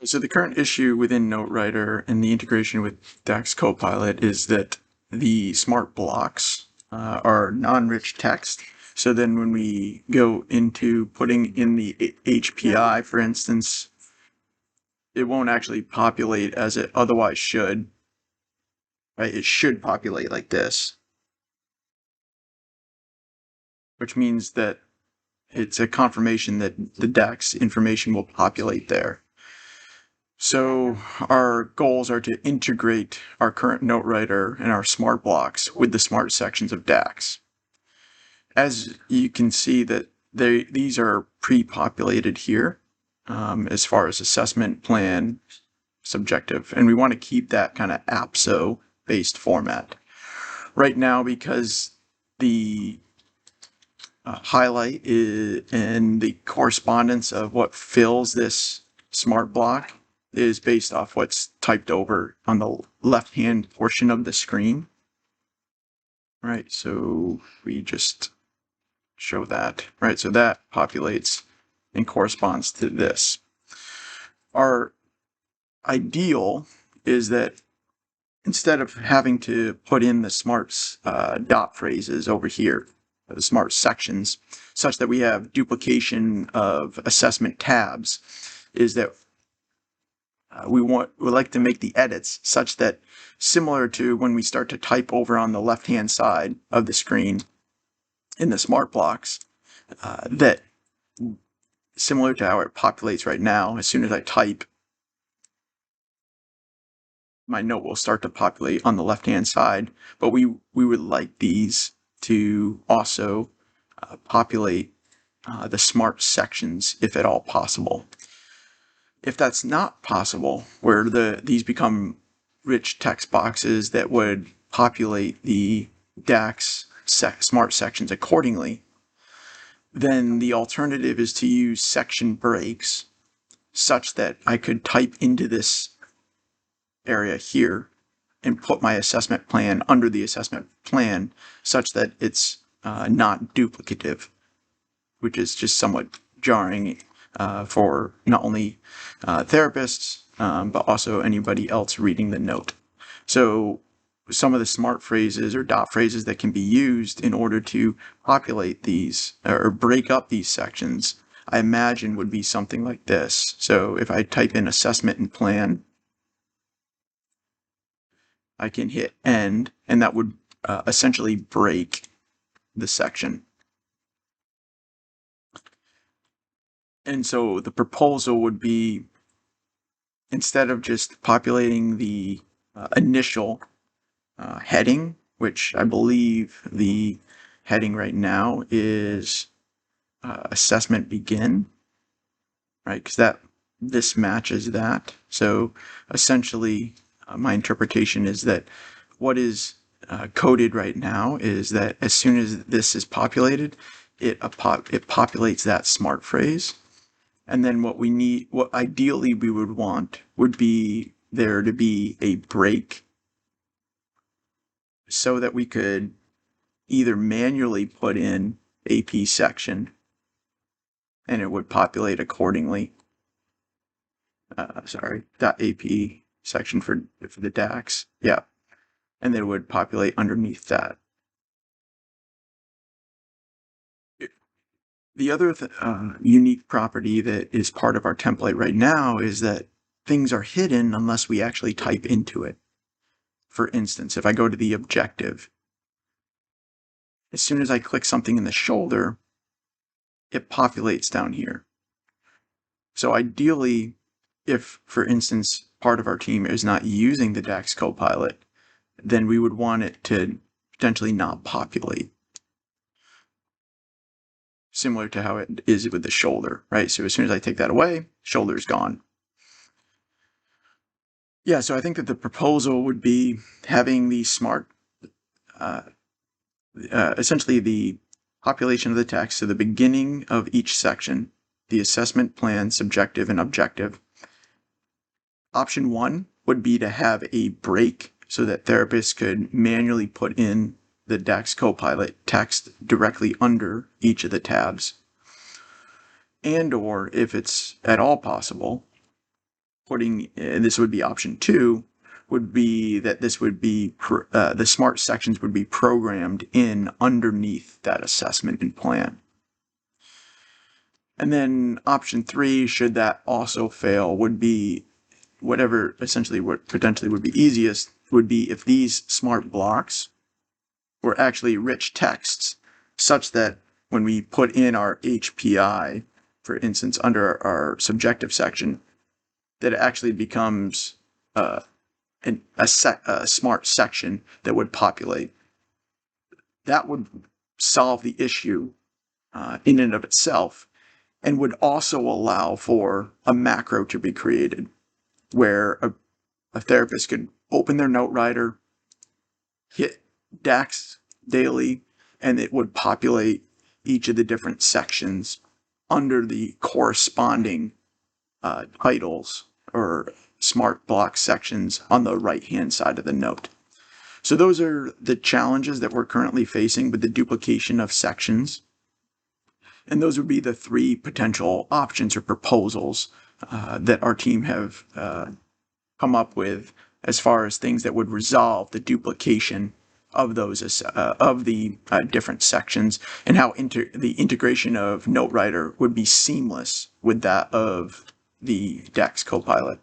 So the current issue within Notewriter and the integration with DAX Copilot is that the smart blocks are non-rich text. So then when we go into putting in the HPI, for instance, it won't actually populate as it otherwise should. Right? It should populate like this, which means that it's a confirmation that the DAX information will populate there. So our goals are to integrate our current Notewriter and our smart blocks with the smart sections of DAX. As you can see that these are pre-populated here as far as assessment, plan, subjective, and we want to keep that kind of APSO-based format. Right now, because the highlight is in the correspondence of what fills this smart block is based off what's typed over on the left-hand portion of the screen. Right, so we just show that. Right, so that populates and corresponds to this. Our ideal is that instead of having to put in the smart dot phrases over here, the smart sections, such that we have duplication of assessment tabs, is that we would like to make the edits such that, similar to when we start to type over on the left-hand side of the screen in the smart blocks, that similar to how it populates right now, as soon as I type, my note will start to populate on the left-hand side, but we would like these to also populate the smart sections if at all possible. If that's not possible, where these become rich text boxes that would populate the DAX smart sections accordingly, then the alternative is to use section breaks such that I could type into this area here and put my assessment plan under the assessment plan such that it's not duplicative, which is just somewhat jarring for not only therapists, but also anybody else reading the note. So some of the smart phrases or dot phrases that can be used in order to populate these or break up these sections, I imagine would be something like this. So if I type in assessment and plan, I can hit end, and that would essentially break the section. And so the proposal would be, instead of just populating the initial heading, which I believe the heading right now is assessment begin, right? Because this matches that. So essentially, my interpretation is that what is coded right now is that as soon as this is populated, it populates that smart phrase. And then what ideally we would want would be there to be a break so that we could either manually put in AP section and it would populate accordingly. .AP section for the DAX. Yeah. And then it would populate underneath that. The other unique property that is part of our template right now is that things are hidden unless we actually type into it. For instance, if I go to the objective, as soon as I click something in the shoulder, it populates down here. So ideally, if, for instance, part of our team is not using the DAX Copilot, then we would want it to potentially not populate. Similar to how it is with the shoulder, right? So as soon as I take that away, shoulder's gone. Yeah, so I think that the proposal would be having the smart, essentially the population of the text, so the beginning of each section, the assessment plan, subjective and objective. Option 1 would be to have a break so that therapists could manually put in the DAX Copilot text directly under each of the tabs. and or if it's at all possible, this would be option 2, would be that this would be the smart sections would be programmed in underneath that assessment and plan. And then option 3, should that also fail, would be whatever essentially what potentially would be easiest would be if these smart blocks were actually rich texts, such that when we put in our HPI, for instance, under our subjective section, that it actually becomes a smart section that would populate. That would solve the issue in and of itself, and would also allow for a macro to be created where a therapist could open their Notewriter, hit DAX daily, and it would populate each of the different sections under the corresponding titles or smart block sections on the right-hand side of the note. So those are the challenges that we're currently facing with the duplication of sections. And those would be the 3 potential options or proposals that our team have come up with as far as things that would resolve the duplication of those of the different sections, and how the integration of Notewriter would be seamless with that of the DAX Copilot.